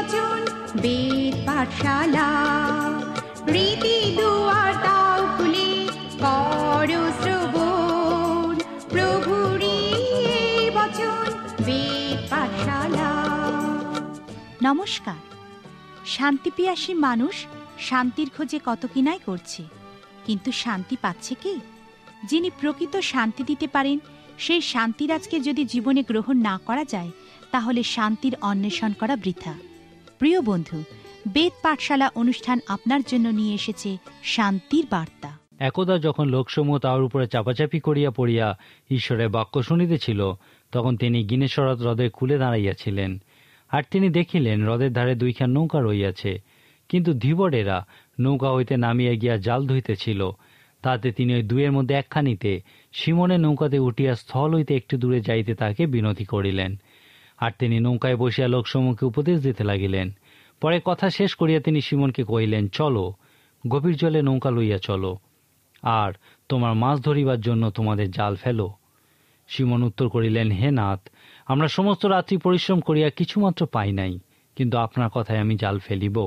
বচন বেদ পাঠশালা, রীতি দুয়ার দাও খুলে করো শ্রবণ, প্রভুরই এই বচন বেদ পাঠশালা। নমস্কার। শান্তিপিয়াসী মানুষ শান্তির খোঁজে কত কিনাই করছে, কিন্তু শান্তি পাচ্ছে কি? যিনি প্রকৃত শান্তি দিতে পারেন, সেই শান্তিরাজকে যদি জীবনে গ্রহণ না করা যায়, তাহলে শান্তির অন্বেষণ করা বৃথা। প্রিয় বন্ধু, বেদ পাঠশালা অনুষ্ঠান আপনার জন্য নিয়ে এসেছে শান্তির বার্তা। একদা যখন লোকসমূহ তাহার উপরে চাপাচাপি করিয়া পড়িয়া ঈশ্বরের বাক্য শুনিতেছিল, তখন তিনি গিনেশরত হ্রদের কূলে দাঁড়াইয়াছিলেন। আর তিনি দেখিলেন হ্রদের ধারে দুইখান নৌকা রহিয়াছে, কিন্তু ধীবরেরা নৌকা হইতে নামিয়া গিয়া জাল ধুইতেছিল। তাতে তিনি ওই দুয়ের মধ্যে একখানিতে সিমনের নৌকাতে উঠিয়া স্থল হইতে একটু দূরে যাইতে তাকে বিনতি করিলেন। আর তিনি নৌকায় বসিয়া লোকসমূহকে উপদেশ দিতে লাগিলেন। পরে কথা শেষ করিয়া তিনি সিমনকে কহিলেন, চলো, গভীর জলে নৌকা লইয়া চলো, আর তোমার মাছ ধরিবার জন্য তোমাদের জাল ফেলো। সিমন উত্তর করিলেন, হে নাথ, আমরা সমস্ত রাত্রি পরিশ্রম করিয়া কিছুমাত্র পাই নাই, কিন্তু আপনার কথায় আমি জাল ফেলিব।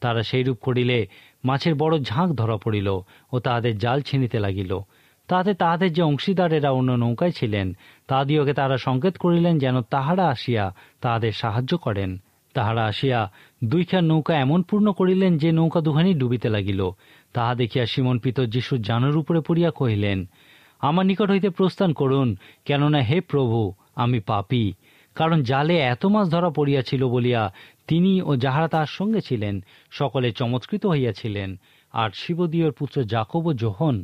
তারা সেইরূপ করিলে মাছের বড় ঝাঁক ধরা পড়িল ও তাহাদের জাল ছিনিতে লাগিল। তাহাতে তাহাদের যে অংশীদারেরা অন্য নৌকায় ছিলেন, তাহাদিওকে তাহারা সংকেত করিলেন যেন তাহারা আসিয়া তাহাদের সাহায্য করেন। তাহারা আসিয়া দুইখান নৌকা এমন পূর্ণ করিলেন যে নৌকা দুখানি ডুবিতে লাগিল। তাহা দেখিয়া সিমন পিতর যীশুর জানুর উপরে পড়িয়া কহিলেন, আমার নিকট হইতে প্রস্থান করুন, কেননা হে প্রভু, আমি পাপী। কারণ জালে এত মাছ ধরা পড়িয়াছিল বলিয়া তিনি ও যাহারা তাহার সঙ্গে ছিলেন সকলে চমৎকৃত হইয়াছিলেন। আর শিবদীয়র পুত্র যাকব ও যোহন,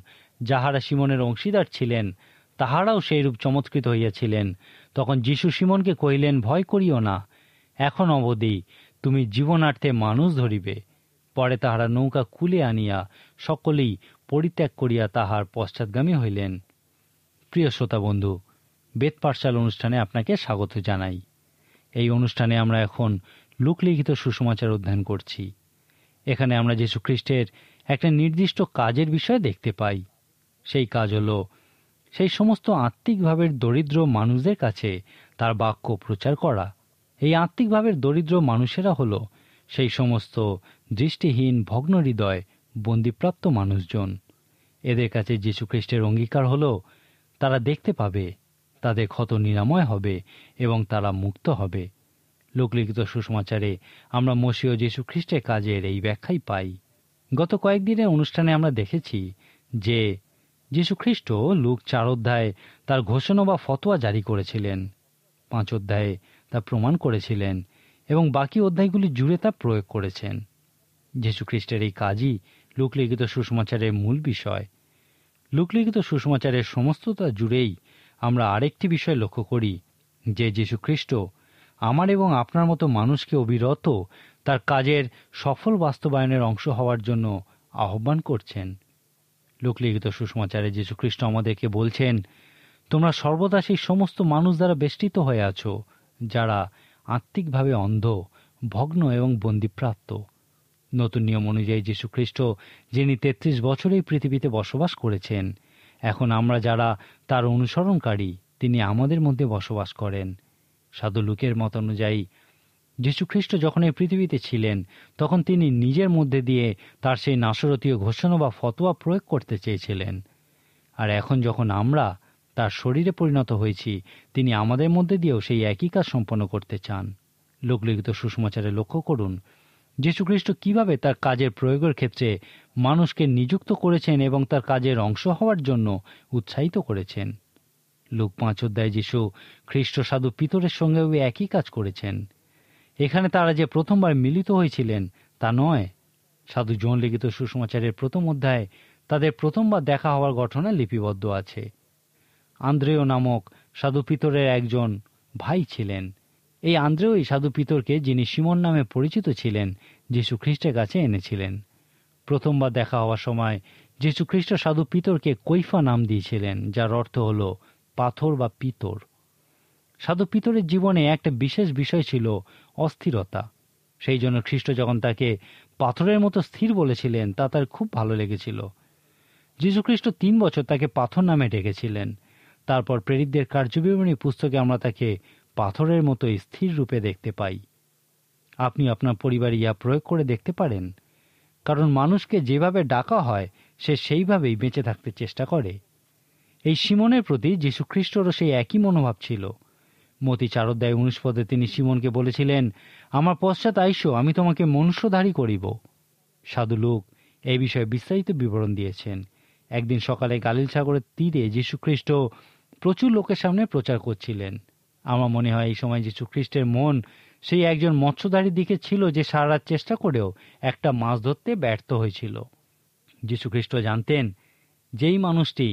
যাহারা সিমনের অংশীদার ছিলেন, তাহারাও সেইরূপ চমৎকৃত হইয়াছিলেন। তখন যীশু সিমনকে কহিলেন, ভয় করিও না, এখন অবধি তুমি জীবনার্থে মানুষ ধরিবে। পরে তাহারা নৌকা কূলে আনিয়া সকলেই পরিত্যাগ করিয়া তাহার পশ্চাৎগামী হইলেন। প্রিয় শ্রোতা বন্ধু, বেদ পাঠশালা অনুষ্ঠানে আপনাকে স্বাগত জানাই। এই অনুষ্ঠানে আমরা এখন লোকলিখিত সুসমাচার অধ্যয়ন করছি। এখানে আমরা যীশু খ্রিস্টের একটা নির্দিষ্ট কাজের বিষয় দেখতে পাই। সেই কাজ হল সেই সমস্ত আত্মিকভাবের দরিদ্র মানুষদের কাছে তার বাক্য প্রচার করা। এই আত্মিকভাবের দরিদ্র মানুষেরা হল সেই সমস্ত দৃষ্টিহীন, ভগ্ন হৃদয়, বন্দিপ্রাপ্ত মানুষজন। এদের কাছে যীশু খ্রিস্টের অঙ্গীকার হল তারা দেখতে পাবে, তাদের ক্ষত নিরাময় হবে এবং তারা মুক্ত হবে। লোকলিখিত সুসমাচারে আমরা মসীহ যীশু খ্রিস্টের কাজের এই ব্যাখ্যাই পাই। গত কয়েকদিনের অনুষ্ঠানে আমরা দেখেছি যে যীশু খ্রিস্ট লুক 4 অধ্যায়ে তার ঘোষণা বা ফতোয়া জারি করেছিলেন, 5 অধ্যায়ে তা প্রমাণ করেছিলেন এবং বাকি অধ্যায়গুলি জুড়ে তা প্রয়োগ করেছেন। যীশু খ্রিস্টের এই কাজই লোকলিখিত সুসমাচারের মূল বিষয়। লোকলিখিত সুসমাচারের সমস্ততা জুড়েই আমরা আরেকটি বিষয় লক্ষ্য করি যে যীশু খ্রিস্ট আমার এবং আপনার মতো মানুষকে অবিরত তার কাজের সফল বাস্তবায়নের অংশ হওয়ার জন্য আহ্বান করছেন। লোকলিখিত সুসমাচারে যীশু খ্রিস্ট আমাদেরকে বলছেন, তোমরা সর্বদা সেই সমস্ত মানুষ দ্বারা বেষ্টিত হয়ে আছো যারা আত্মিকভাবে অন্ধ, ভগ্ন এবং বন্দিপ্রাপ্ত। নতুন নিয়ম অনুযায়ী যীশু খ্রিস্ট, যিনি 33 বছর এই পৃথিবীতে বসবাস করেছেন, এখন আমরা যারা তার অনুসরণকারী, তিনি আমাদের মধ্যে বসবাস করেন। সাধু লুকের মত অনুযায়ী যীশু খ্রিস্ট যখন এই পৃথিবীতে ছিলেন, তখন তিনি নিজের মধ্যে দিয়ে তার সেই নাসরতীয় ঘোষণা বা ফতোয়া প্রয়োগ করতে চেয়েছিলেন। আর এখন যখন আমরা তার শরীরে পরিণত হয়েছি, তিনি আমাদের মধ্যে দিয়েও সেই একই কাজ সম্পন্ন করতে চান। লোকলিখিত সুসমাচারে লক্ষ্য করুন যীশু খ্রিস্ট কিভাবে তার কাজের প্রয়োগের ক্ষেত্রে মানুষকে নিযুক্ত করেছেন এবং তার কাজের অংশ হওয়ার জন্য উৎসাহিত করেছেন। লুক 5 অধ্যায়ে যীশু খ্রিস্ট সাধু পিতরের সঙ্গেও একই কাজ করেছেন। এখানে তারা যে প্রথমবার মিলিত হয়েছিলেন তা নয়। সাধু জন লিখিত সুসমাচারের 1ম অধ্যায়ে তাদের প্রথমবার দেখা হওয়ার ঘটনা লিপিবদ্ধ আছে। আন্দ্রেয় নামক সাধু পিতরের একজন ভাই ছিলেন। এই আন্দ্রেয়ই সাধু পিতরকে, যিনি সিমন নামে পরিচিত ছিলেন, যীশু খ্রিস্টের কাছে এনেছিলেন। প্রথমবার দেখা হওয়ার সময় যীশু খ্রিস্ট সাধু পিতরকে কৈফা নাম দিয়েছিলেন, যার অর্থ হল পাথর বা পিতর। সাধু পিতরের জীবনে একটা বিশেষ বিষয় ছিল অস্থিরতা। সেই জন্য খ্রিস্ট যখন তাকে পাথরের মতো স্থির বলেছিলেন, তা তার খুব ভালো লেগেছিল। যীশু খ্রিস্ট 3 বছর তাকে পাথর নামে ডেকেছিলেন। তারপর প্রেরিতদের কার্যবিবরণী পুস্তকে আমরা তাকে পাথরের মতো স্থির রূপে দেখতে পাই। আপনি আপনার পরিবারে ইহা প্রয়োগ করে দেখতে পারেন, কারণ মানুষকে যেভাবে ডাকা হয় সে সেইভাবেই বেঁচে থাকতে চেষ্টা করে। এই সিমনের প্রতি যীশুখ্রিস্টরও সেই একই মনোভাব ছিল। মতি 4:19 তিনি সিমনকে বলেছিলেন, আমার পশ্চাৎ আইসো, আমি তোমাকে মনুষ্যধারী করিব। সাধু লূক এই বিষয়ে বিস্তারিত বিবরণ দিয়েছেন। একদিন সকালে গালিল সাগরের তীরে যীশুখ্রিস্ট প্রচুর লোকের সামনে প্রচার করছিলেন। আমার মনে হয় এই সময় যীশুখ্রিস্টের মন সেই একজন মৎস্যধারীর দিকে ছিল যে সারা রাত চেষ্টা করেও একটা মাছ ধরতে ব্যর্থ হয়েছিল। যীশুখ্রিস্ট জানতেন যেই মানুষটি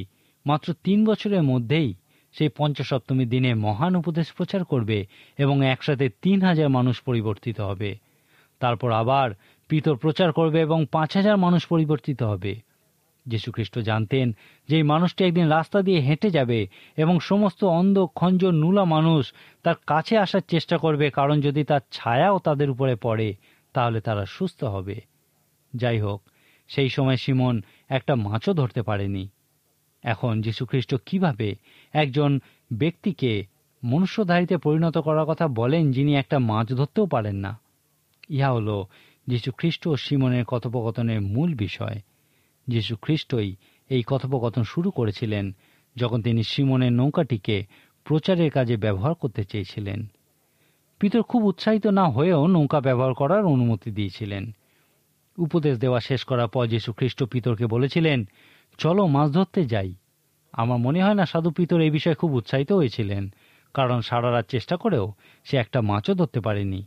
মাত্র 3 বছরের মধ্যেই সেই পঞ্চসপ্তমীর দিনে মহান উপদেশ প্রচার করবে এবং একসাথে 3000 মানুষ পরিবর্তিত হবে, তারপর আবার পিতর প্রচার করবে এবং 5000 মানুষ পরিবর্তিত হবে। যীশুখ্রিস্ট জানতেন যে এই মানুষটি একদিন রাস্তা দিয়ে হেঁটে যাবে এবং সমস্ত অন্ধ, খঞ্জর, নুলা মানুষ তার কাছে আসার চেষ্টা করবে, কারণ যদি তার ছায়াও তাদের উপরে পড়ে তাহলে তারা সুস্থ হবে। যাই হোক, সেই সময় সিমন একটা মাছও ধরতে পারেনি। এখন যীশুখ্রিস্ট কিভাবে একজন ব্যক্তিকে মনুষ্যধারীতে পরিণত করার কথা বলেন যিনি একটা মাছ ধরতেও পারেন না? ইহা হল যীশুখ্রিস্ট ও সিমনের কথোপকথনের মূল বিষয়। যীশুখ্রিস্টই এই কথোপকথন শুরু করেছিলেন যখন তিনি সিমনের নৌকাটিকে প্রচারের কাজে ব্যবহার করতে চেয়েছিলেন। পিতর খুব উৎসাহিত না হয়েও নৌকা ব্যবহার করার অনুমতি দিয়েছিলেন। উপদেশ দেওয়া শেষ করার পর যীশুখ্রিস্ট পিতরকে বলেছিলেন, চলো মাছ ধরতে যাই। আমার মনে হয় না সাধু পিতর এই বিষয়ে খুব উৎসাহিত হয়েছিলেন, কারণ সারা রাত চেষ্টা করেও সে একটা মাছও ধরতে পারেনি।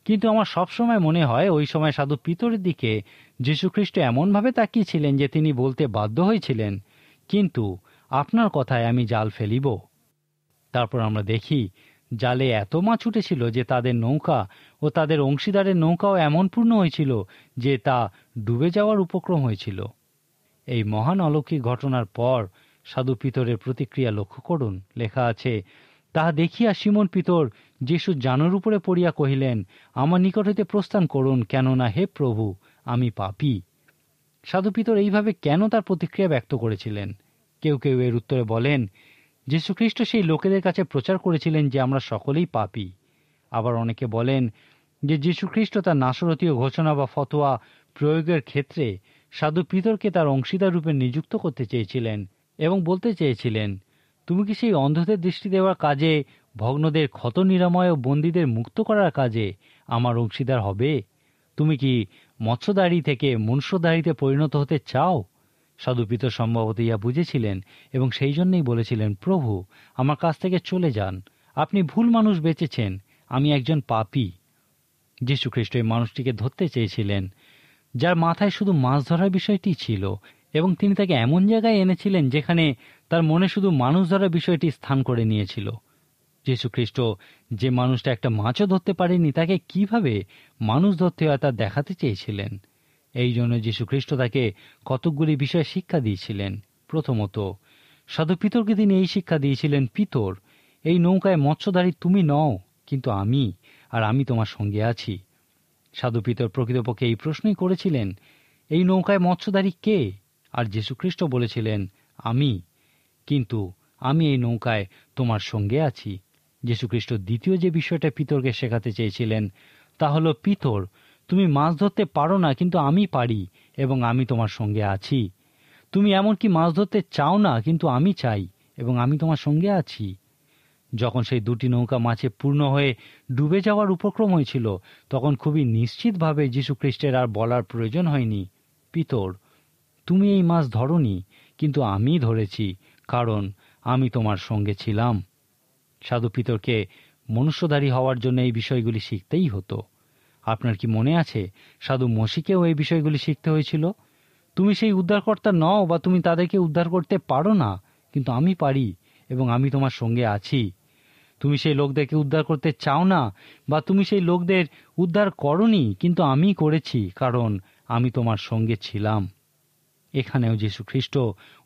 কিন্তু আমার সবসময় মনে হয় ওই সময় সাধু পিতরের দিকে যীশুখ্রিস্ট এমনভাবে তাকিয়েছিলেন যে তিনি বলতে বাধ্য হয়েছিলেন, কিন্তু আপনার কথায় আমি জাল ফেলিব। তারপর আমরা দেখি জালে এত মাছ উঠেছিল যে তাদের নৌকা ও তাদের অংশীদারের নৌকাও এমন পূর্ণ হয়েছিল যে তা ডুবে যাওয়ার উপক্রম হয়েছিল। এই মহান অলৌকিক ঘটনার পর সাধু পিতরের প্রতিক্রিয়া লক্ষ্য করুন। লেখা আছে, তাহা দেখিয়া সিমন পিতর যীশুর জানুর উপরে পড়িয়া কহিলেন, আমার নিকট হইতে প্রস্থান করুন, কেননা হে প্রভু, আমি পাপী। সাধু পিতর এইভাবে কেন তার প্রতিক্রিয়া ব্যক্ত করেছিলেন? কেউ কেউ এর উত্তরে বলেন, যীশুখ্রিস্ট সেই লোকেদের কাছে প্রচার করেছিলেন যে আমরা সকলেই পাপী। আবার অনেকে বলেন যে যীশুখ্রিস্ট তার নাসরতীয় ঘোষণা বা ফতোয়া প্রয়োগের ক্ষেত্রে সাধু পিতরকে তার অংশীদার রূপে নিযুক্ত করতে চেয়েছিলেন এবং বলতে চেয়েছিলেন, তুমি কি সেই অন্ধদের দৃষ্টি দেওয়ার কাজে, ভগ্নদের ক্ষত নিরাময় ও বন্দীদের মুক্ত করার কাজে আমার অংশীদার হবে? তুমি কি মৎস্যদারী থেকে মনুষ্যদারীতে পরিণত হতে চাও? সাধু পিতর সম্ভবত ইহা বুঝেছিলেন এবং সেই জন্যই বলেছিলেন, প্রভু, আমার কাছ থেকে চলে যান, আপনি ভুল মানুষ বেচেছেন, আমি একজন পাপী। যীশুখ্রিস্ট এই মানুষটিকে ধরতে চেয়েছিলেন যার মাথায় শুধু মাছ ধরার বিষয়টি ছিল, এবং তিনি তাকে এমন জায়গায় এনেছিলেন যেখানে তার মনে শুধু মানুষ ধরার বিষয়টি স্থান করে নিয়েছিল। যীশুখ্রিস্ট যে মানুষটা একটা মাছও ধরতে পারেনি তাকে কিভাবে মানুষ ধরতে হয় তা দেখাতে চেয়েছিলেন। এই জন্য যীশুখ্রিস্ট তাকে কতকগুলি বিষয়ে শিক্ষা দিয়েছিলেন। প্রথমত, সাধু পিতরকে তিনি এই শিক্ষা দিয়েছিলেন, পিতর, এই নৌকায় মৎস্যধারী তুমি নও, কিন্তু আমি, আর আমি তোমার সঙ্গে আছি। সাধু পিতর প্রকৃতপক্ষে এই প্রশ্নই করেছিলেন, এই নৌকায় মৎস্যধারী কে? আর যীশুখ্রিস্ট বলেছিলেন, আমি, কিন্তু আমি এই নৌকায় তোমার সঙ্গে আছি। যীশুখ্রিস্ট দ্বিতীয় যে বিষয়টা পিতরকে শেখাতে চেয়েছিলেন তা হল, পিতর, তুমি মাছ ধরতে পারো না, কিন্তু আমি পারি এবং আমি তোমার সঙ্গে আছি। তুমি এমনকি মাছ ধরতে চাও না, কিন্তু আমি চাই এবং আমি তোমার সঙ্গে আছি। যখন সেই দুটি নৌকা মাছে পূর্ণ হয়ে ডুবে যাওয়ার উপক্রম হয়েছিল তখন খুবই নিশ্চিতভাবে যীশুখ্রিস্টের আর বলার প্রয়োজন হয়নি, পিতর, তুমি এই মাছ ধরোনি, কিন্তু আমি ধরেছি, কারণ আমি তোমার সঙ্গে ছিলাম। সাধু পিতরকে মনুষ্যধারী হওয়ার জন্য এই বিষয়গুলি শিখতেই হতো। আপনার কি মনে আছে সাধু মসিকেও এই বিষয়গুলি শিখতে হয়েছিল? তুমি সেই উদ্ধারকর্তা নও বা তুমি তাদেরকে উদ্ধার করতে পারো না, কিন্তু আমি পারি এবং আমি তোমার সঙ্গে আছি। তুমি সেই লোকদেরকে উদ্ধার করতে চাও না বা তুমি সেই লোকদের উদ্ধার করনি, কিন্তু আমি করেছি, কারণ আমি তোমার সঙ্গে ছিলাম। এখানেও যীশুখ্রিস্ট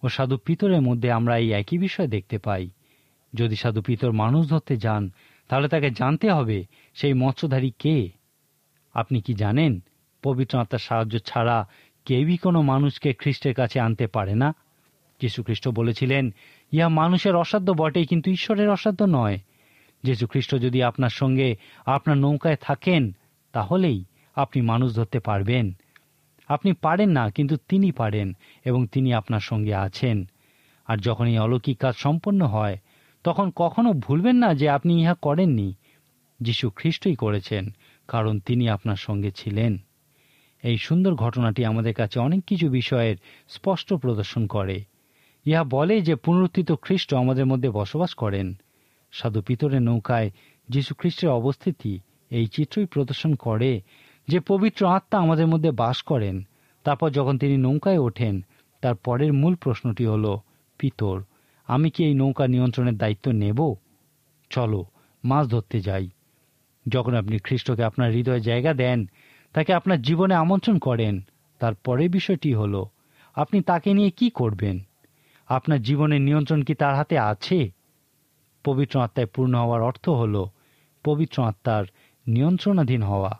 ও সাধু পিতরের মধ্যে আমরা এই একই বিষয় দেখতে পাই। যদি সাধু পিতর মানুষ ধরতে যান তাহলে তাকে জানতে হবে সেই মৎস্যধারী কে। আপনি কি জানেন, পবিত্র আত্মার সাহায্য ছাড়া কেউই কোনো মানুষকে খ্রিস্টের কাছে আনতে পারে না। যীশুখ্রিস্ট বলেছিলেন, ইহা মানুষের অসাধ্য বটে, কিন্তু ঈশ্বরের অসাধ্য নয়। যীশুখ্রিস্ট যদি আপনার সঙ্গে আপনার নৌকায় থাকেন তাহলেই আপনি মানুষ ধরতে পারবেন। আপনি পারেন না, কিন্তু তিনি পারেন এবং তিনি আপনার সঙ্গে আছেন। আর যখন এই অলৌকিক কাজ সম্পন্ন হয়, তখন কখনো ভুলবেন না যে আপনি ইহা করেননি, যীশু খ্রিস্টই করেছেন, কারণ তিনি আপনার সঙ্গে ছিলেন। এই সুন্দর ঘটনাটি আমাদের কাছে অনেক কিছু বিষয়ের স্পষ্ট প্রদর্শন করে। ইহা বলে যে পুনরুত্থিত খ্রিস্ট আমাদের মধ্যে বসবাস করেন। সাধু পিতরের নৌকায় যীশু খ্রিস্টের অবস্থিতি এই চিত্রই প্রদর্শন করে যে পবিত্র আত্মা আমাদের মধ্যে বাস করেন। তারপর যখন তিনি নৌকায় ওঠেন, তার পরের মূল প্রশ্নটি হল, পিতর, আমি কি এই নৌকা নিয়ন্ত্রণের দায়িত্ব নেব? চলো মাছ ধরতে যাই। যখন আপনি খ্রিস্টকে আপনার হৃদয়ে জায়গা দেন, তাকে আপনার জীবনে আমন্ত্রণ করেন, তার পরের বিষয়টি হল, আপনি তাকে নিয়ে কি করবেন? আপনার জীবনের নিয়ন্ত্রণ কি তার হাতে আছে? পবিত্র আত্মায় পূর্ণ হওয়ার অর্থ হল পবিত্র আত্মার নিয়ন্ত্রণাধীন হওয়া।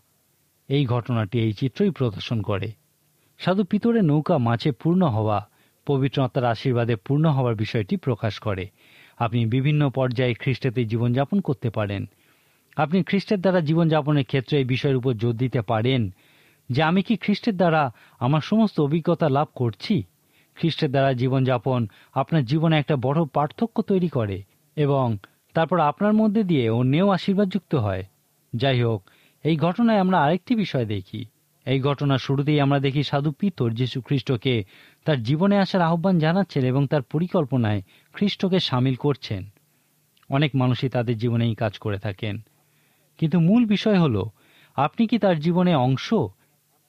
এই ঘটনাটি এই চিত্রই প্রদর্শন করে। সাধু পিতরের নৌকা মাছে পূর্ণ হওয়া পবিত্র আত্মার আশীর্বাদে পূর্ণ হওয়ার বিষয়টি প্রকাশ করে। আপনি বিভিন্ন পর্যায়ে খ্রিস্টেতে জীবনযাপন করতে পারেন। আপনি খ্রিস্টের দ্বারা জীবনযাপনের ক্ষেত্রে এই বিষয়ের উপর জোর দিতে পারেন যে আমি কি খ্রিস্টের দ্বারা আমার সমস্ত অভিজ্ঞতা লাভ করছি? খ্রিস্টের দ্বারা জীবনযাপন আপনার জীবনে একটা বড় পার্থক্য তৈরি করে এবং তারপর আপনার মধ্যে দিয়ে অন্যেও আশীর্বাদযুক্ত হয়। যাই হোক, এই ঘটনায় আমরা আরেকটি বিষয় দেখি। এই ঘটনার শুরুতেই আমরা দেখি সাধু পিতর যীশু খ্রিস্টকে তার জীবনে আসার আহ্বান জানাচ্ছেন এবং তার পরিকল্পনায় খ্রিস্টকে সামিল করছেন। অনেক মানুষই তাদের জীবনে এই কাজ করে থাকেন, কিন্তু মূল বিষয় হল, আপনি কি তার জীবনে অংশ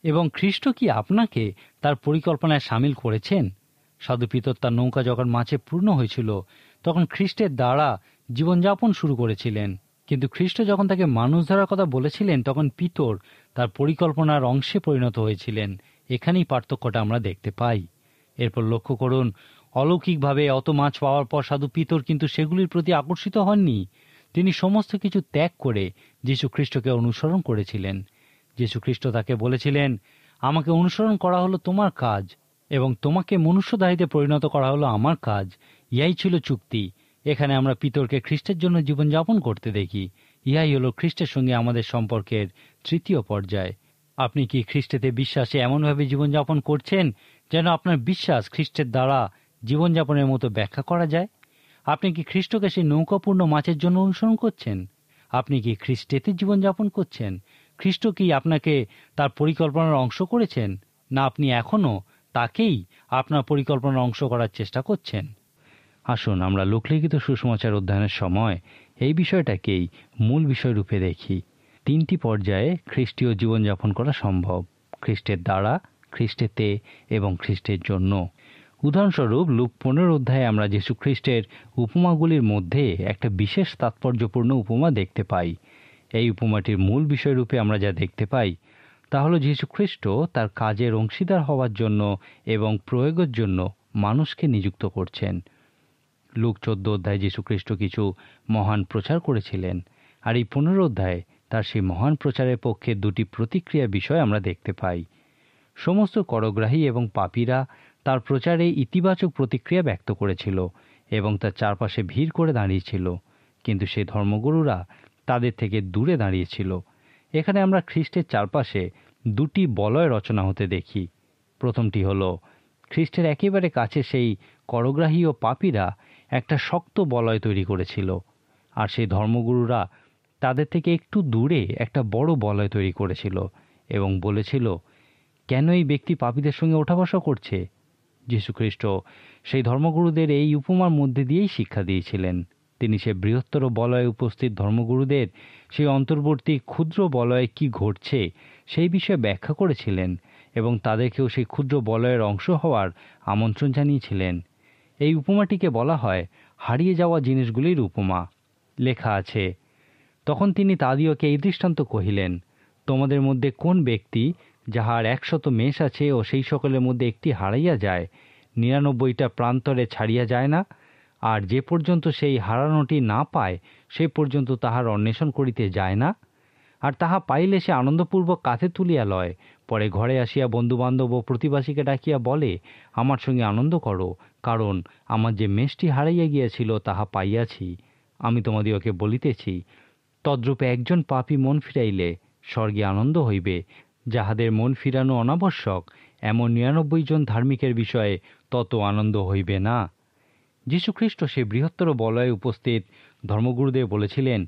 এবং খ্রিস্ট কি আপনাকে তার পরিকল্পনায় সামিল করেছেন? সাধু পিতর তার নৌকা যখন মাছে পূর্ণ হয়েছিল, তখন খ্রিস্টের দ্বারা জীবনযাপন শুরু করেছিলেন। কিন্তু খ্রিস্ট যখন তাকে মানুষ ধরার কথা বলেছিলেন, তখন পিতর তার পরিকল্পনার অংশে পরিণত হয়েছিলেন। এখানেই পার্থক্যটা আমরা দেখতে পাই। এরপর লক্ষ্য করুন, অলৌকিকভাবে অত মাছ পাওয়ার পর সাধু পিতর কিন্তু সেগুলির প্রতি আকর্ষিত হননি। তিনি সমস্ত কিছু ত্যাগ করে যীশু খ্রিস্টকে অনুসরণ করেছিলেন। যীশু খ্রিস্ট তাকে বলেছিলেন, আমাকে অনুসরণ করা হলো তোমার কাজ এবং তোমাকে মনুষ্যদারিতে পরিণত করা হলো আমার কাজ। ইহাই ছিল চুক্তি। এখানে আমরা পিতরকে খ্রিস্টের জন্য জীবনযাপন করতে দেখি। ইহাই হলো খ্রিস্টের সঙ্গে আমাদের সম্পর্কের তৃতীয় পর্যায়। আপনি কি খ্রিস্টেতে বিশ্বাসে এমনভাবে জীবনযাপন করছেন যেন আপনার বিশ্বাস খ্রিস্টের দ্বারা জীবনযাপনের মতো ব্যাখ্যা করা যায়? আপনি কি খ্রিস্টকে সেই নৌকাপূর্ণ মাছের জন্য অনুসরণ করছেন? আপনি কি খ্রিস্টেতে জীবনযাপন করছেন? খ্রিস্ট কি আপনাকে তার পরিকল্পনার অংশ করেছেন, না আপনি এখনও তাকেই আপনার পরিকল্পনার অংশ করার চেষ্টা করছেন? আসুন আমরা লোকলিখিত সুসমাচার অধ্যয়নের সময় এই বিষয়টাকেই মূল বিষয়রূপে দেখি। তিনটি পর্যায়ে খ্রিস্টীয় জীবনযাপন করা সম্ভব: খ্রিস্টের দ্বারা, খ্রিস্টেতে এবং খ্রিস্টের জন্য। উদাহরণস্বরূপ লুক 15 অধ্যায়ে আমরা যীশু খ্রিস্টের উপমাগুলির মধ্যে একটা বিশেষ তাৎপর্যপূর্ণ উপমা দেখতে পাই। এই উপমাটির মূল বিষয়রূপে আমরা যা দেখতে পাই তা হল যীশু খ্রিস্ট তার কাজের অংশীদার হওয়ার জন্য এবং প্রয়োগের জন্য মানুষকে নিযুক্ত করছেন। লুক 14 অধ্যায়ে যীশু খ্রিস্ট কিছু মহান প্রচার করেছিলেন, আর এই 15 অধ্যায়ে তার সেই মহান প্রচারের পক্ষে দুটি প্রতিক্রিয়া বিষয় আমরা দেখতে পাই। সমস্ত করগ্রাহী এবং পাপীরা তার প্রচারে ইতিবাচক প্রতিক্রিয়া ব্যক্ত করেছিল এবং তার চারপাশে ভিড় করে দাঁড়িয়েছিল, কিন্তু সেই ধর্মগুরুরা তাদের থেকে দূরে দাঁড়িয়েছিল। এখানে আমরা খ্রিস্টের চারপাশে দুটি বলয় রচনা হতে দেখি। প্রথমটি হল, খ্রিস্টের একেবারে কাছে সেই করগ্রাহী ও পাপীরা একটা শক্ত বলয় তৈরি করেছিল, আর সেই ধর্মগুরুরা তাদের থেকে একটু দূরে একটা বড় বলয় তৈরি করেছিল এবং বলেছিল, কেন এই ব্যক্তি পাপীদের সঙ্গে ওঠা বসা করছে? যীশুখ্রিস্ট সেই ধর্মগুরুদের এই উপমার মধ্যে দিয়েই শিক্ষা দিয়েছিলেন। তিনি সে বৃহত্তর বলয়ে উপস্থিত ধর্মগুরুদের সেই অন্তর্বর্তী ক্ষুদ্র বলয়ে কি ঘটছে সেই বিষয়ে ব্যাখ্যা করেছিলেন এবং তাদেরকেও সেই ক্ষুদ্র বলয়ের অংশ হওয়ার আমন্ত্রণ জানিয়েছিলেন। এই উপমাটিকে বলা হয় হারিয়ে যাওয়া জিনিসগুলির উপমা। লেখা আছে, তখন তিনি তাদিওকে এই দৃষ্টান্ত কহিলেন, তোমাদের মধ্যে কোন ব্যক্তি যাহার 100 মেষ আছে ও সেই সকলের মধ্যে একটি হারাইয়া যায়, 99টা প্রান্তরে ছাড়িয়া যায় না, আর যে পর্যন্ত সেই হারানোটি না পায় সে পর্যন্ত তাহার অন্বেষণ করিতে যায় না? আর তাহা পাইলে সে আনন্দপূর্বক কাঁধে তুলিয়া লয়, পরে ঘরে আসিয়া বন্ধুবান্ধব ও প্রতিবাসীকে ডাকিয়া বলে, আমার সঙ্গে আনন্দ করো, কারণ আমার যে মেষটি হারাইয়া গিয়াছিল তাহা পাইয়াছি। আমি তোমাদিওকে বলিতেছি, তদ্রূপে একজন পাপী মন ফিরাইলে স্বর্গে আনন্দ হইবে। যাহাদের মন ফিরানো অনাবশ্যক, এমন 99 জন ধার্মিকের বিষয়ে তত আনন্দ হইবে না। যীশুখ্রিস্ট সেই বৃহত্তর বলয়ে উপস্থিত ধর্মগুরুদের বলেছিলেন,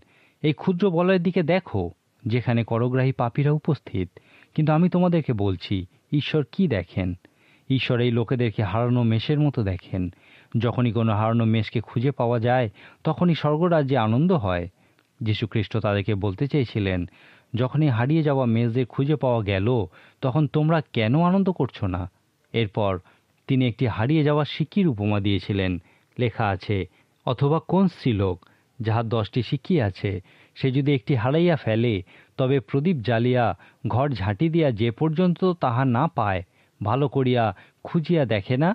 এই ক্ষুদ্র বলয়ের দিকে দেখো, যেখানে করগ্রাহী পাপীরা উপস্থিত। কিন্তু আমি তোমাদেরকে বলছি, ঈশ্বর কি দেখেন? ঈশ্বর এই লোকেদেরকে হারানো মেষের মতো দেখেন। যখনই কোনো হারানো মেষকে খুঁজে পাওয়া যায়, তখনই স্বর্গরাজ্যে আনন্দ হয়। যীশুখ্রিস্ট তাদেরকে বলতে চেয়েছিলেন, যখনই হারিয়ে যাওয়া মেষদের খুঁজে পাওয়া গেল, তখন তোমরা কেন আনন্দ করছো না? এরপর তিনি একটি হারিয়ে যাওয়া সিক্কির উপমা দিয়েছিলেন। লেখা আছে, অথবা কোন স্ত্রীলোক, যাহার 10টি সিক্কি আছে, সে যদি একটি হারাইয়া ফেলে, তবে প্রদীপ জ্বালিয়া ঘর ঝাঁটি দিয়া যে পর্যন্ত তাহা না পায়, ভালো করিয়া খুঁজিয়া দেখে না?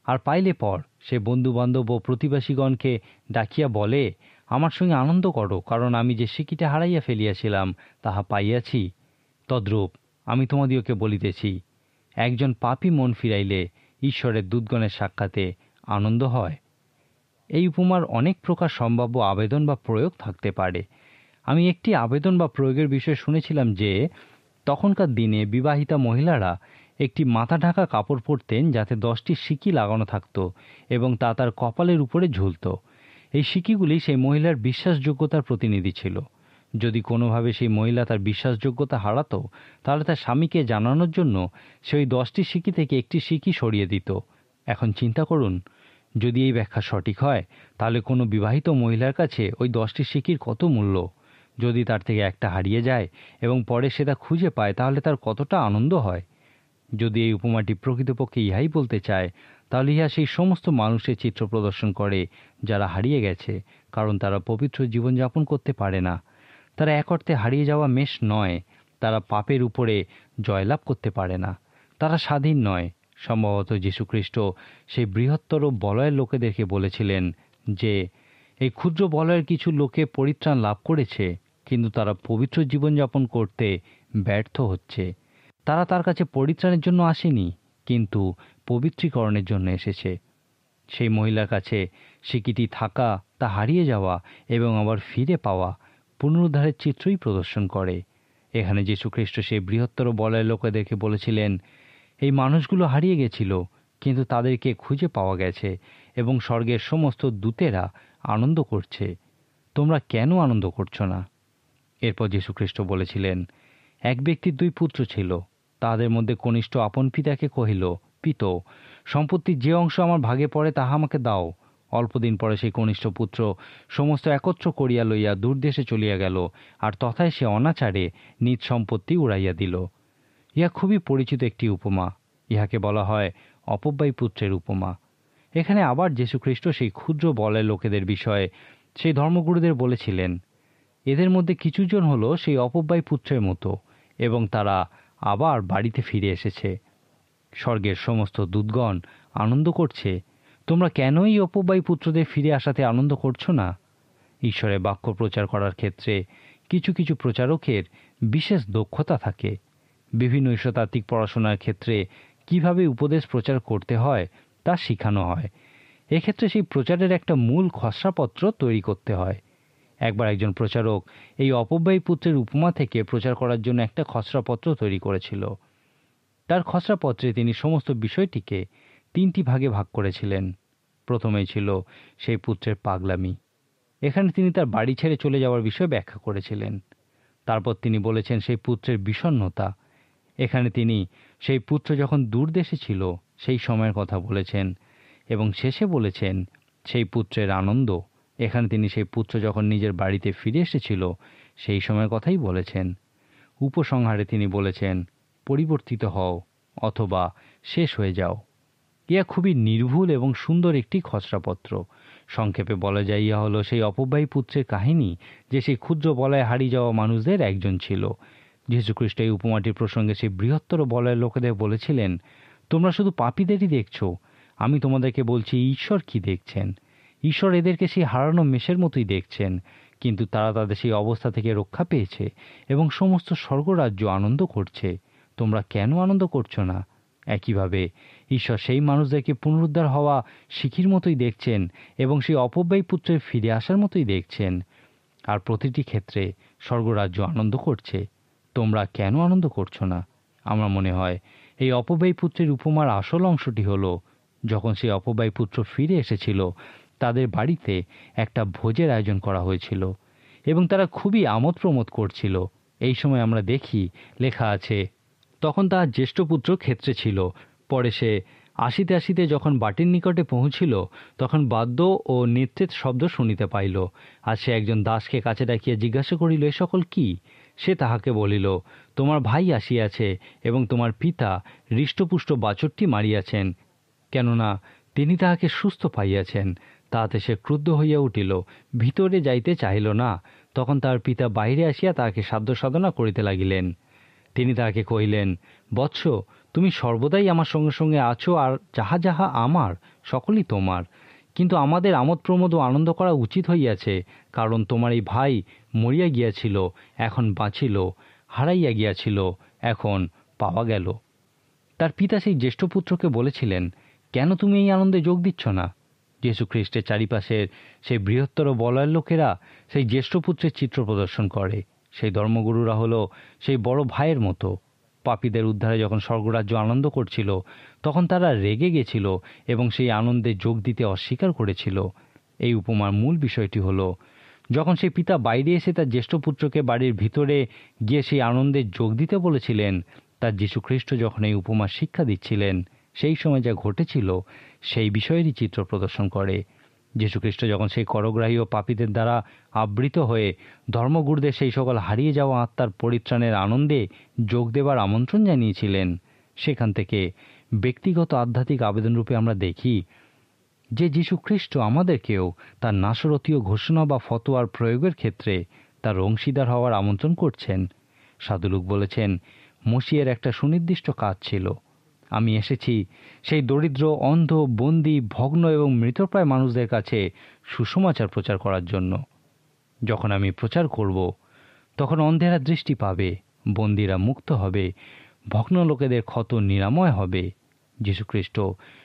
আর পাইলে পর সে বন্ধুবান্ধব ও প্রতিবাসীগণকে ডাকিয়া বলে, আমার সঙ্গে আনন্দ করো, কারণ আমি যে সিক্কিটা হারাইয়া ফেলিয়াছিলাম তাহা পাইয়াছি। তদ্রূপ আমি তোমাদিওকে বলিতেছি, একজন পাপী মন ফিরাইলে ঈশ্বরের দূতগণের সাক্ষাতে আনন্দ হয়। এই উপমার অনেক প্রকার সম্ভাব্য আবেদন বা প্রয়োগ থাকতে পারে। আমি একটি আবেদন বা প্রয়োগের বিষয়ে শুনেছিলাম যে, তখনকার দিনে বিবাহিতা মহিলারা একটি মাথা ঢাকা কাপড় পরতেন, যাতে 10টি সিক্কি লাগানো থাকত এবং তা তার কপালের উপরে ঝুলত। এই সিক্কিগুলি সেই মহিলার বিশ্বাসযোগ্যতার প্রতিনিধি ছিল। যদি কোনোভাবে সেই মহিলা তার বিশ্বাসযোগ্যতা হারাতো, তাহলে তার স্বামীকে জানানোর জন্য সে ওই 10টি সিক্কি থেকে একটি সিক্কি সরিয়ে দিত। এখন চিন্তা করুন, যদি এই ব্যাখ্যা সঠিক হয়, তাহলে কোনো বিবাহিত মহিলার কাছে ওই 10টি সিক্কির কত মূল্য। যদি তার থেকে একটা হারিয়ে যায় এবং পরে সে তা খুঁজে পায়, তাহলে তার কতটা আনন্দ হয়। যদি এই উপমাটি প্রকৃতপক্ষে ইহাই বলতে চায়, তাহলে ইহা সেই সমস্ত মানুষের চিত্র প্রদর্শন করে যারা হারিয়ে গেছে, কারণ তারা পবিত্র জীবনযাপন করতে পারে না। তারা এক অর্থে হারিয়ে যাওয়া মেষ নয়, তারা পাপের উপরে জয়লাভ করতে পারে না। তারা স্বাধীন নয়। সম্ভবত যীশুখ্রিস্ট সেই বৃহত্তর বলয়ের লোকেদেরকে বলেছিলেন যে, এই ক্ষুদ্র বলয়ের কিছু লোকে পরিত্রাণ লাভ করেছে, কিন্তু তারা পবিত্র জীবনযাপন করতে ব্যর্থ হচ্ছে। তারা তার কাছে পরিত্রাণের জন্য আসেনি, কিন্তু পবিত্রীকরণের জন্য এসেছে। সেই মহিলার কাছে সিক্কিটি থাকা, তা হারিয়ে যাওয়া এবং আবার ফিরে পাওয়া পুনরুদ্ধারের চিত্রই প্রদর্শন করে। এখানে যীশুখ্রিস্ট সেই বৃহত্তর বলয়ের লোকেদেরকে বলেছিলেন, এই মানুষগুলো হারিয়ে গেছিল, কিন্তু তাদেরকে খুঁজে পাওয়া গেছে এবং স্বর্গের সমস্ত দূতেরা আনন্দ করছে। তোমরা কেন আনন্দ করছো না? এরপর যীশুখ্রিস্ট বলেছিলেন, এক ব্যক্তির 2 পুত্র ছিল। তাহাদের মধ্যে কনিষ্ঠ আপন পিতাকে কহিল, পিত, সম্পত্তির যে অংশ আমার ভাগে পড়ে তাহা আমাকে দাও। অল্পদিন পরে সেই কনিষ্ঠ পুত্র সমস্ত একত্র করিয়া লইয়া দূরদেশে চলিয়া গেল, আর তথায় সে অনাচারে নিজ সম্পত্তি উড়াইয়া দিল। ইহা খুবই পরিচিত একটি উপমা। ইহাকে বলা হয় অপব্যয়ী পুত্রের উপমা। এখানে আবার যীশুখ্রিস্ট সেই ক্ষুদ্র বলয়ের লোকেদের বিষয়ে সেই ধর্মগুরুদের বলেছিলেন, এদের মধ্যে কিছুজন হলো সেই অপব্যয়ী পুত্রের মতো, এবং তারা আবার বাড়িতে ফিরে এসেছে। স্বর্গের সমস্ত দূতগণ আনন্দ করছে। তোমরা কেন এই অপব্যয়ী পুত্রদের ফিরে আসাতে আনন্দ করছো না? ঈশ্বরের বাক্য প্রচার করার ক্ষেত্রে কিছু কিছু প্রচারকের বিশেষ দক্ষতা থাকে। বিভিন্ন ঈশ্বরতাত্ত্বিক পড়াশোনার ক্ষেত্রে কিভাবে উপদেশ প্রচার করতে হয় তা শেখানো হয়। এক্ষেত্রে সেই প্রচারের একটা মূল খসড়াপত্র তৈরি করতে হয়। একবার একজন প্রচারক এই অপব্যয়ী পুত্রের উপমা থেকে প্রচার করার জন্য একটা খসড়াপত্র তৈরি করেছিল। তার খসড়াপত্রে তিনি সমস্ত বিষয়টিকে 3টি ভাগে ভাগ করেছিলেন। প্রথমেই ছিল সেই পুত্রের পাগলামি। এখানে তিনি তার বাড়ি ছেড়ে চলে যাওয়ার বিষয়ে ব্যাখ্যা করেছিলেন। তারপর তিনি বলেছেন সেই পুত্রের বিষণ্ণতা। এখানে তিনি সেই পুত্র যখন দূর দেশে ছিল সেই সময়ের কথা বলেছেন। এবং শেষে বলেছেন সেই পুত্রের আনন্দ। এখানে তিনি সেই পুত্র যখন নিজের বাড়িতে ফিরে এসেছিল সেই সময়ের কথাই বলেছেন। উপসংহারে তিনি বলেছেন, পরিবর্তিত হও অথবা শেষ হয়ে যাও। ইহা খুবই নির্ভুল এবং সুন্দর একটি খসড়াপত্র। সংক্ষেপে বলা যায়, ইহা হলো সেই অপব্যয়ী পুত্রের কাহিনী, যে সেই ক্ষুদ্র বলয়ে হারিয়ে যাওয়া মানুষদের একজন ছিল। যীশুখ্রিস্ট এই উপমাটির প্রসঙ্গে সেই বৃহত্তর বলয়ের লোকেদের বলেছিলেন, তোমরা শুধু পাপীদেরই দেখছো, আমি তোমাদেরকে বলছি ঈশ্বর কি দেখছেন। ঈশ্বর এদেরকে সেই হারানো মেষের মতোই দেখছেন, কিন্তু তারা তাদের সেই অবস্থা থেকে রক্ষা পেয়েছে এবং সমস্ত স্বর্গরাজ্য আনন্দ করছে। তোমরা কেন আনন্দ করছো না? একইভাবে ঈশ্বর সেই মানুষদেরকে পুনরুদ্ধার হওয়া শিখির মতোই দেখছেন এবং সেই অপব্যয়ী পুত্রের ফিরে আসার মতোই দেখছেন। আর প্রতিটি ক্ষেত্রে স্বর্গরাজ্য আনন্দ করছে। তোমরা কেন আনন্দ করছো না? আমার মনে হয় এই অপব্যয়ী পুত্রের উপমার আসল অংশটি হলো, যখন সেই অপব্যয়ী পুত্র ফিরে এসেছিল, তাদের বাড়িতে একটা ভোজের আয়োজন করা হয়েছিল এবং তারা খুবই আমোদ প্রমোদ করছিল। এই সময় আমরা দেখি লেখা আছে, তখন তার জ্যেষ্ঠ পুত্র ক্ষেত্রে ছিল। পরে সে আসিতে আসিতে যখন বাটির নিকটে পৌঁছিল, তখন বাদ্য ও নৃত্যের শব্দ শুনিতে পাইল। আর সে একজন দাসকে কাছে ডাকিয়া জিজ্ঞাসা করিল, এ সকল কি? সে তাহাকে বলিল, তোমার ভাই আসিয়াছে এবং তোমার পিতা হৃষ্টপুষ্ট বাছরটি মারিয়াছেন, কেননা তিনি তাহাকে সুস্থ পাইয়াছেন। তাহাতে সে ক্রুদ্ধ হইয়া উঠিল, ভিতরে যাইতে চাহিল না। তখন তার পিতা বাহিরে আসিয়া তাহাকে সাধ্য সাধনা করিতে লাগিলেন। তিনি তাহাকে কহিলেন, বৎস, তুমি সর্বদাই আমার সঙ্গে সঙ্গে আছো, আর যাহা যাহা আমার সকলই তোমার। কিন্তু আমাদের আমোদ প্রমোদ ও আনন্দ করা উচিত হইয়াছে, কারণ তোমার এই ভাই মরিয়া গিয়াছিল, এখন বাঁচিল, হারাইয়া গিয়াছিল, এখন পাওয়া গেল। তার পিতা সেই জ্যেষ্ঠ পুত্রকে বলেছিলেন, কেন তুমি এই আনন্দে যোগ দিচ্ছ না? যীশু খ্রিস্টের চারিপাশের সেই বৃহত্তর বলয়ের লোকেরা সেই জ্যেষ্ঠ পুত্রের চিত্র প্রদর্শন করে। সেই ধর্মগুরুরা হলো সেই বড় ভাইয়ের মতো। পাপীদের উদ্ধারে যখন স্বর্গরাজ্য আনন্দ করছিল, তখন তারা রেগে গেছিল এবং সেই আনন্দে যোগ দিতে অস্বীকার করেছিল। এই উপমার মূল বিষয়টি হলো, যখন সেই পিতা বাইরে এসে তার জ্যেষ্ঠ পুত্রকে বাড়ির ভিতরে গিয়ে সেই আনন্দে যোগ দিতে বলেছিলেন, তার যীশু খ্রিস্ট যখন এই উপমার শিক্ষা দিচ্ছিলেন, সেই সময় যা ঘটেছিল সেই বিষয়েরই চিত্র প্রদর্শন করে। যীশুখ্রিস্ট যখন সেই করগ্রাহী ও পাপীদের দ্বারা আবৃত হয়ে ধর্মগুরুদের সেই সকল হারিয়ে যাওয়া আত্মার পরিত্রাণের আনন্দে যোগ দেবার আমন্ত্রণ জানিয়েছিলেন, সেখান থেকে ব্যক্তিগত আধ্যাত্মিক আবেদনরূপে আমরা দেখি যে যীশুখ্রিস্ট আমাদেরকেও তার নাসরতীয় ঘোষণা বা ফতোয়ার প্রয়োগের ক্ষেত্রে তার অংশীদার হওয়ার আমন্ত্রণ করছেন। সাধু লূক বলেছেন, মসিহের একটা সুনির্দিষ্ট কাজ ছিল। আমি এসেছি সেই দরিদ্র, অন্ধ, বন্দী, ভগ্ন এবং মৃতপ্রায় মানুষদের কাছে সুসমাচার প্রচার করার জন্য। যখন আমি প্রচার করব, তখন অন্ধেরা দৃষ্টি পাবে, বন্দীরা মুক্ত হবে, ভগ্ন লোকেদের ক্ষত নিরাময় হবে। যীশুখ্রিস্ট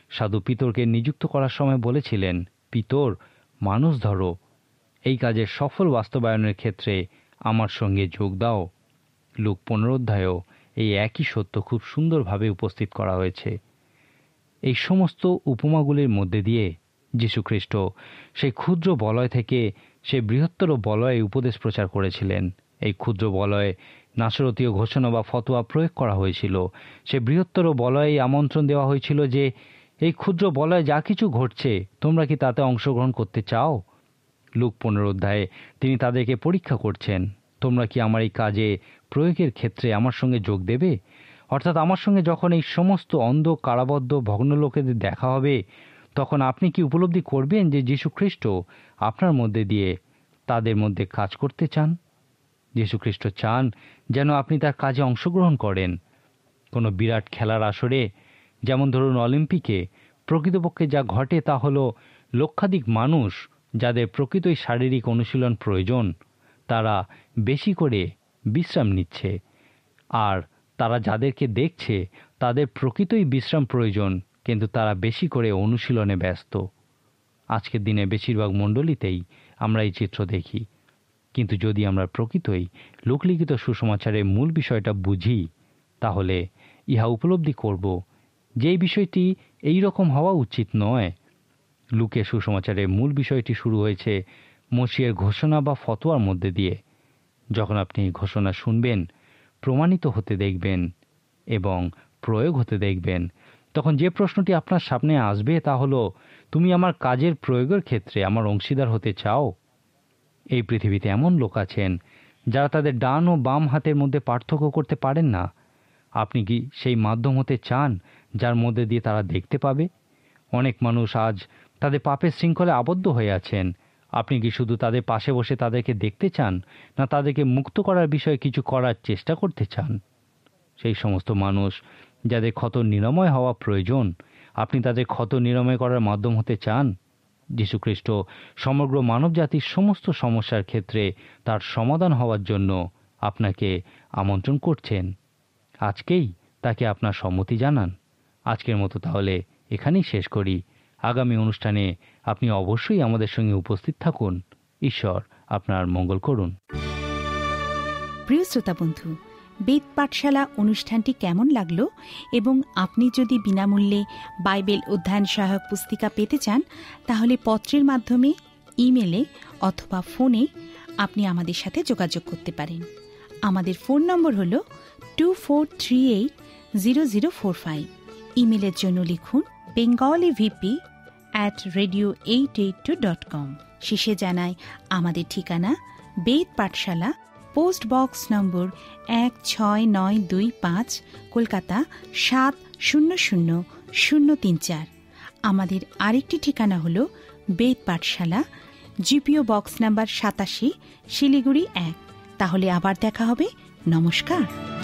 সাধু পিতরকে নিযুক্ত করার সময় বলেছিলেন, পিতর, মানুষ ধরো। এই কাজের সফল বাস্তবায়নের ক্ষেত্রে আমার সঙ্গে যোগ দাও। লূক 15 অধ্যায়েও এই একই সত্য খুব সুন্দরভাবে উপস্থিত করা হয়েছে। এই সমস্ত উপমাগুলির মধ্যে দিয়ে যীশুখ্রিস্ট সেই ক্ষুদ্র বলয় থেকে সেই বৃহত্তর বলয়ে উপদেশ প্রচার করেছিলেন। এই ক্ষুদ্র বলয়ে নাসরতীয় ঘোষণা বা ফতোয়া প্রয়োগ করা হয়েছিল। সে বৃহত্তর বলয়ে আমন্ত্রণ দেওয়া হয়েছিল যে, এই ক্ষুদ্র বলয়ে যা কিছু ঘটছে, তোমরা কি তাতে অংশগ্রহণ করতে চাও? লূক 15 অধ্যায়ে তিনি তাদেরকে পরীক্ষা করছেন, তোমরা কি আমার এই কাজে প্রয়োগের ক্ষেত্রে আমার সঙ্গে যোগ দেবে? অর্থাৎ আমার সঙ্গে যখন এই সমস্ত অন্ধ, কারাবদ্ধ, ভগ্ন লোকেদের দেখা হবে, তখন আপনি কি উপলব্ধি করবেন যে যীশুখ্রিস্ট আপনার মধ্যে দিয়ে তাদের মধ্যে কাজ করতে চান? যীশুখ্রিস্ট চান যেন আপনি তার কাজে অংশগ্রহণ করেন। কোনো বিরাট খেলার আসরে, যেমন ধরুন অলিম্পিকে, প্রকৃতপক্ষে যা ঘটে তা হলো লক্ষাধিক মানুষ যাদের প্রকৃতই শারীরিক অনুশীলন প্রয়োজন, তারা বেশি করে বিশ্রাম নিচ্ছে, আর তারা যাদেরকে দেখছে তাদের প্রকৃতই বিশ্রাম প্রয়োজন, কিন্তু তারা বেশি করে অনুশীলনে ব্যস্ত। আজকের দিনে বেশিরভাগ মণ্ডলীতেই আমরা এই চিত্র দেখি। কিন্তু যদি আমরা প্রকৃতই লোকলিখিত সুসমাচারের মূল বিষয়টা বুঝি, তাহলে ইহা উপলব্ধি করব যে এই বিষয়টি এই রকম হওয়া উচিত নয়। লূকের সুসমাচারের মূল বিষয়টি শুরু হয়েছে মসিহের ঘোষণা বা ফতোয়ার মধ্যে দিয়ে। যখন আপনি ঘোষণা শুনবেন, প্রমাণিত হতে দেখবেন এবং প্রয়োগ হতে দেখবেন, তখন যে প্রশ্নটি আপনার সামনে আসবে তা হলো, তুমি আমার কাজের প্রয়োগের ক্ষেত্রে আমার অংশীদার হতে চাও? এই পৃথিবীতে এমন লোক আছেন যারা তাদের ডান ও বাম হাতের মধ্যে পার্থক্য করতে পারেন না। আপনি কি সেই মাধ্যম হতে চান যার মধ্যে দিয়ে তারা দেখতে পাবে? অনেক মানুষ আজ তাদের পাপের শৃঙ্খলে আবদ্ধ হয়ে আছেন। আপনি কি শুধু তাদের পাশে বসে তাদেরকে দেখতে চান, না তাদেরকে মুক্ত করার বিষয়ে কিছু করার চেষ্টা করতে চান? সেই সমস্ত মানুষ যাদের ক্ষত নিরাময় হওয়া প্রয়োজন, আপনি তাদের ক্ষত নিরাময় করার মাধ্যম হতে চান? যীশুখ্রিস্ট সমগ্র মানবজাতির সমস্ত সমস্যার ক্ষেত্রে তার সমাধান হওয়ার জন্য আপনাকে আমন্ত্রণ করছেন। আজকেই তাকে আপনার সম্মতি জানান। আজকের মতো তাহলে এখানেই শেষ করি। আগামী অনুষ্ঠানে আপনি অবশ্যই আমাদের সঙ্গে উপস্থিত থাকুন। ঈশ্বর আপনার মঙ্গল করুন। প্রিয় শ্রোতা বন্ধু, বেদ পাঠশালা অনুষ্ঠানটি কেমন লাগলো এবং আপনি যদি বিনামূল্যে বাইবেল অধ্যয়ন সহায়ক পুস্তিকা পেতে চান তাহলে পত্রের মাধ্যমে, ইমেলে অথবা ফোনে আপনি আমাদের সাথে যোগাযোগ করতে পারেন। আমাদের ফোন নম্বর হল 24380045। ইমেলের জন্য লিখুন bengalivp@radio882.com। শেষে জানাই আমাদের ঠিকানা বেদ পাঠশালা, পোস্ট বক্স নম্বর 16925, কলকাতা 700034। আমাদের আরেকটি ঠিকানা হল বেদ পাঠশালা, জিপিও বক্স নাম্বার 87, শিলিগুড়ি 1। তাহলে আবার দেখা হবে। নমস্কার।